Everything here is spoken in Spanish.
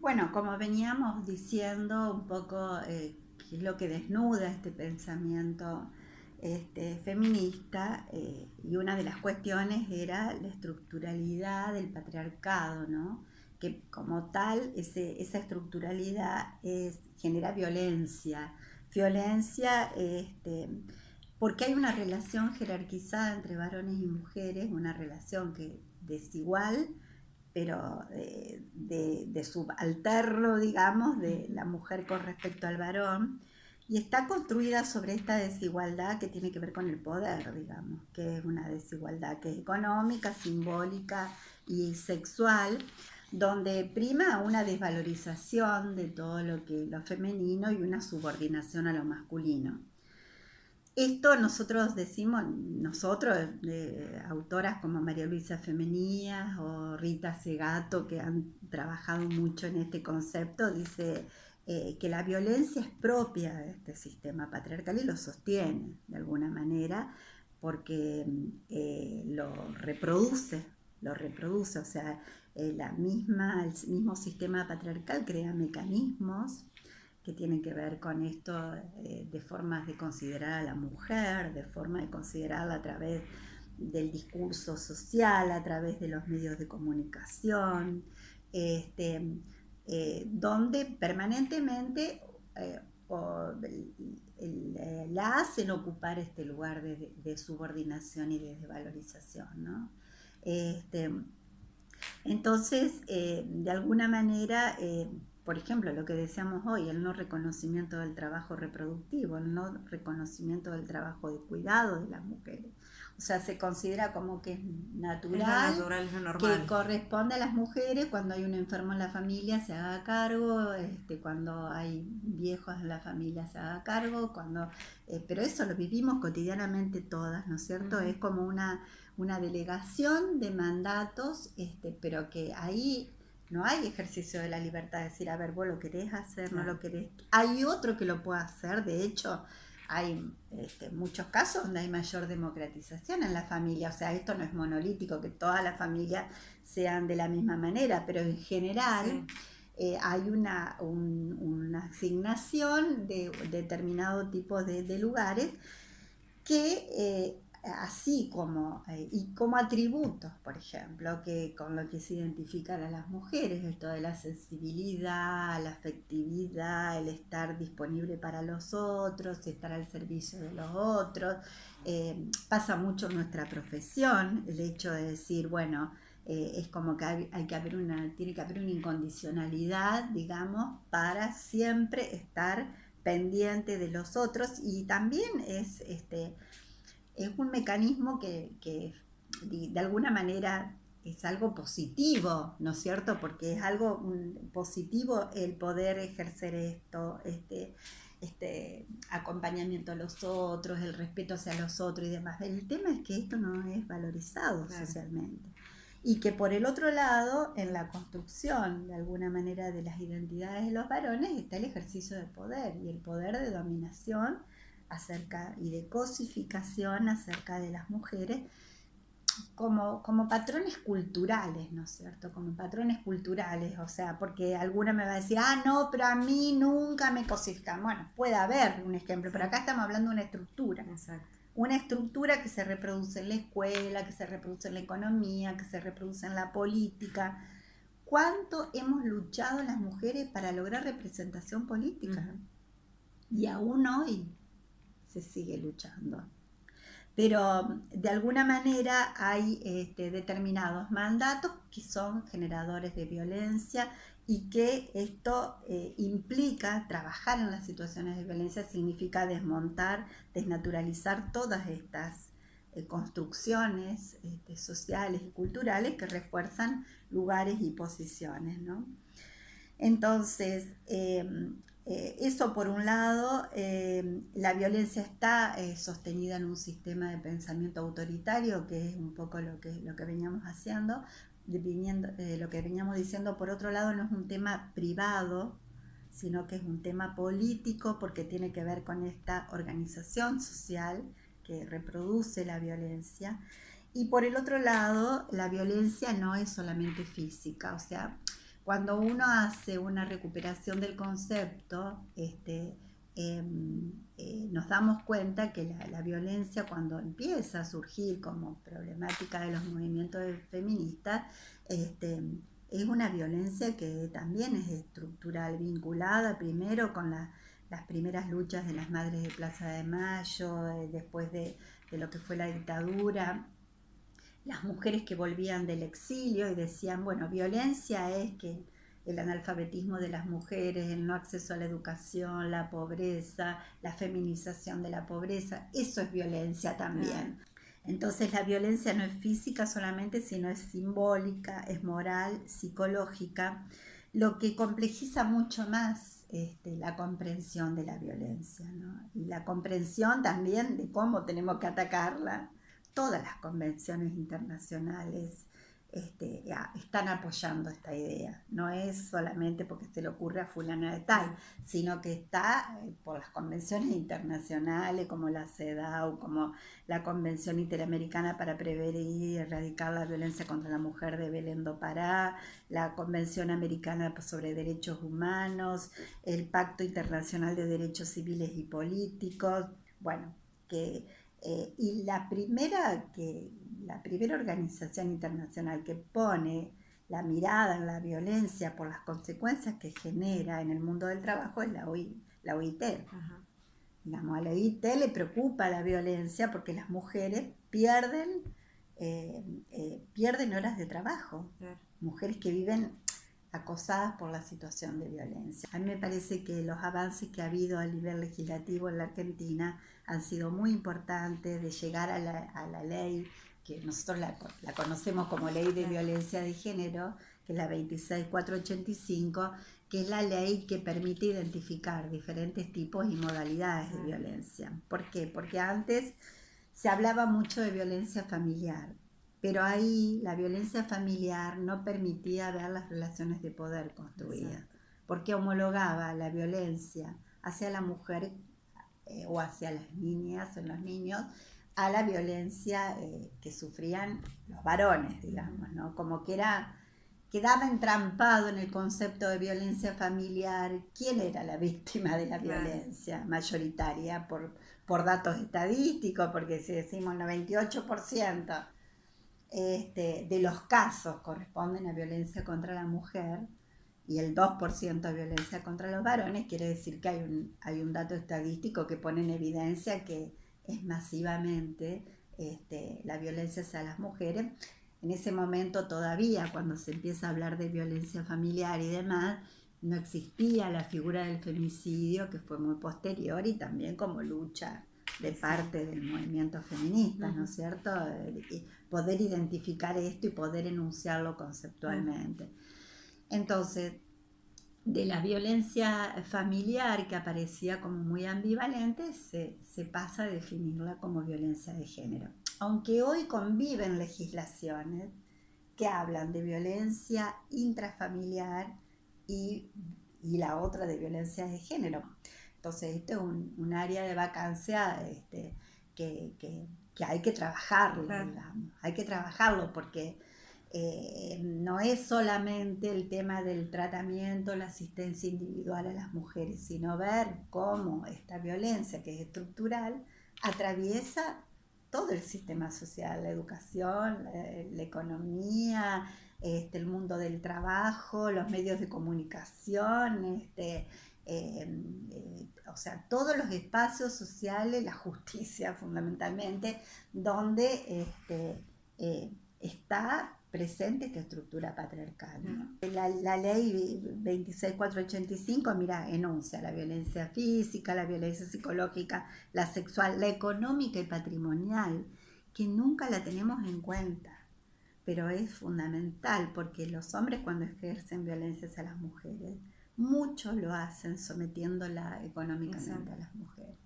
Bueno, como veníamos diciendo un poco, qué es lo que desnuda este pensamiento feminista, y una de las cuestiones era la estructuralidad del patriarcado, ¿no? Que como tal, esa estructuralidad genera violencia, porque hay una relación jerarquizada entre varones y mujeres, una relación que desigual, pero de subalterno, digamos, de la mujer con respecto al varón, y está construida sobre esta desigualdad que tiene que ver con el poder, digamos, que es una desigualdad que es económica, simbólica y sexual, donde prima una desvalorización de todo lo femenino y una subordinación a lo masculino. Esto nosotros decimos, autoras como María Luisa Femenías o Rita Segato, que han trabajado mucho en este concepto, dice que la violencia es propia de este sistema patriarcal y lo sostiene de alguna manera porque lo reproduce, o sea, el mismo sistema patriarcal crea mecanismos que tienen que ver con esto, de formas de considerar a la mujer, de forma de considerarla a través del discurso social, a través de los medios de comunicación, este, donde permanentemente la hacen ocupar este lugar de subordinación y de desvalorización, ¿no? Este, entonces, de alguna manera, por ejemplo, lo que decíamos hoy, el no reconocimiento del trabajo reproductivo, el no reconocimiento del trabajo de cuidado de las mujeres. O sea, se considera como que es natural, es lo que normal. corresponde a las mujeres cuando hay un enfermo en la familia se haga cargo, cuando hay viejos en la familia se haga cargo, pero eso lo vivimos cotidianamente todas, ¿no es cierto? Es como una delegación de mandatos, pero que ahí no hay ejercicio de la libertad de decir, a ver, vos lo querés hacer, no lo querés. Hay otro que lo pueda hacer, de hecho, hay muchos casos donde hay mayor democratización en la familia, o sea, esto no es monolítico, que todas las familias sean de la misma manera, pero en general hay una asignación de determinado tipo de lugares que así como, y como atributos, por ejemplo, que con lo que se identifican a las mujeres, esto de la sensibilidad, la afectividad, el estar disponible para los otros, estar al servicio de los otros. Pasa mucho en nuestra profesión, el hecho de decir, bueno, es como que hay que haber tiene que haber una incondicionalidad, digamos, para siempre estar pendiente de los otros, y también es un mecanismo que de alguna manera es algo positivo, ¿no es cierto? Porque es algo positivo el poder ejercer esto, este acompañamiento a los otros, el respeto hacia los otros y demás. El tema es que esto no es valorizado socialmente. Y que por el otro lado, en la construcción de alguna manera de las identidades de los varones está el ejercicio de poder y el poder de dominación acerca y de cosificación acerca de las mujeres como patrones culturales, ¿no es cierto? Como patrones culturales, o sea, porque alguna me va a decir, ah, no, pero a mí nunca me cosifican. Bueno, puede haber un ejemplo, pero acá estamos hablando de una estructura. Exacto. Una estructura que se reproduce en la escuela, que se reproduce en la economía, que se reproduce en la política. ¿Cuánto hemos luchado las mujeres para lograr representación política? Y aún hoy se sigue luchando. Pero de alguna manera hay determinados mandatos que son generadores de violencia, y que esto implica trabajar en las situaciones de violencia, significa desmontar, desnaturalizar todas estas construcciones sociales y culturales que refuerzan lugares y posiciones, ¿no? Entonces, eso por un lado, la violencia está sostenida en un sistema de pensamiento autoritario, que es un poco lo que veníamos haciendo, lo que veníamos diciendo. Por otro lado, no es un tema privado, sino que es un tema político, porque tiene que ver con esta organización social que reproduce la violencia. Y por el otro lado, la violencia no es solamente física, o sea, cuando uno hace una recuperación del concepto, nos damos cuenta que la violencia, cuando empieza a surgir como problemática de los movimientos feministas, es una violencia que también es estructural, vinculada primero con las primeras luchas de las madres de Plaza de Mayo, después de lo que fue la dictadura, las mujeres que volvían del exilio y decían, bueno, violencia es que el analfabetismo de las mujeres, el no acceso a la educación, la pobreza, la feminización de la pobreza, eso es violencia también. Entonces la violencia no es física solamente, sino es simbólica, es moral, psicológica, lo que complejiza mucho más la comprensión de la violencia, ¿no? Y la comprensión también de cómo tenemos que atacarla. Todas las convenciones internacionales están apoyando esta idea. No es solamente porque se le ocurre a fulana de tal, sino que está por las convenciones internacionales como la CEDAW, como la Convención Interamericana para Prevenir y Erradicar la Violencia contra la Mujer de Belén do Pará, la Convención Americana sobre Derechos Humanos, el Pacto Internacional de Derechos Civiles y Políticos, bueno, y la primera organización internacional que pone la mirada en la violencia por las consecuencias que genera en el mundo del trabajo es la OIT. Ajá. Digamos, a la OIT le preocupa la violencia porque las mujeres pierden horas de trabajo. Mujeres que viven acosadas por la situación de violencia. A mí me parece que los avances que ha habido a nivel legislativo en la Argentina han sido muy importantes, de llegar a la ley, que nosotros la conocemos como Ley de Violencia de Género, que es la 26485, que es la ley que permite identificar diferentes tipos y modalidades de violencia. ¿Por qué? Porque antes se hablaba mucho de violencia familiar, pero ahí la violencia familiar no permitía ver las relaciones de poder construidas. Exacto. Porque homologaba la violencia hacia la mujer o hacia las niñas o los niños a la violencia que sufrían los varones, digamos, ¿no? Como que quedaba entrampado en el concepto de violencia familiar quién era la víctima de la violencia mayoritaria por datos estadísticos, porque si decimos el 98% de los casos corresponden a violencia contra la mujer y el 2% de violencia contra los varones, quiere decir que hay un dato estadístico que pone en evidencia que es masivamente la violencia hacia las mujeres. En ese momento todavía, cuando se empieza a hablar de violencia familiar y demás, no existía la figura del femicidio, que fue muy posterior y también como lucha de parte del movimiento feminista, ¿no es cierto? Poder identificar esto y poder enunciarlo conceptualmente. Entonces, de la violencia familiar, que aparecía como muy ambivalente, se pasa a definirla como violencia de género. Aunque hoy conviven legislaciones que hablan de violencia intrafamiliar y la otra de violencia de género. Entonces, este es un área de vacancia que hay que trabajarlo, digamos. Hay que trabajarlo porque no es solamente el tema del tratamiento, la asistencia individual a las mujeres, sino ver cómo esta violencia, que es estructural, atraviesa todo el sistema social, la educación, la economía, el mundo del trabajo, los medios de comunicación, o sea, todos los espacios sociales, la justicia fundamentalmente, donde está presente esta estructura patriarcal, ¿no? La ley 26485, mira, enuncia la violencia física, la violencia psicológica, la sexual, la económica y patrimonial, que nunca la tenemos en cuenta, pero es fundamental porque los hombres cuando ejercen violencia hacia las mujeres, muchos lo hacen sometiéndola económicamente a las mujeres.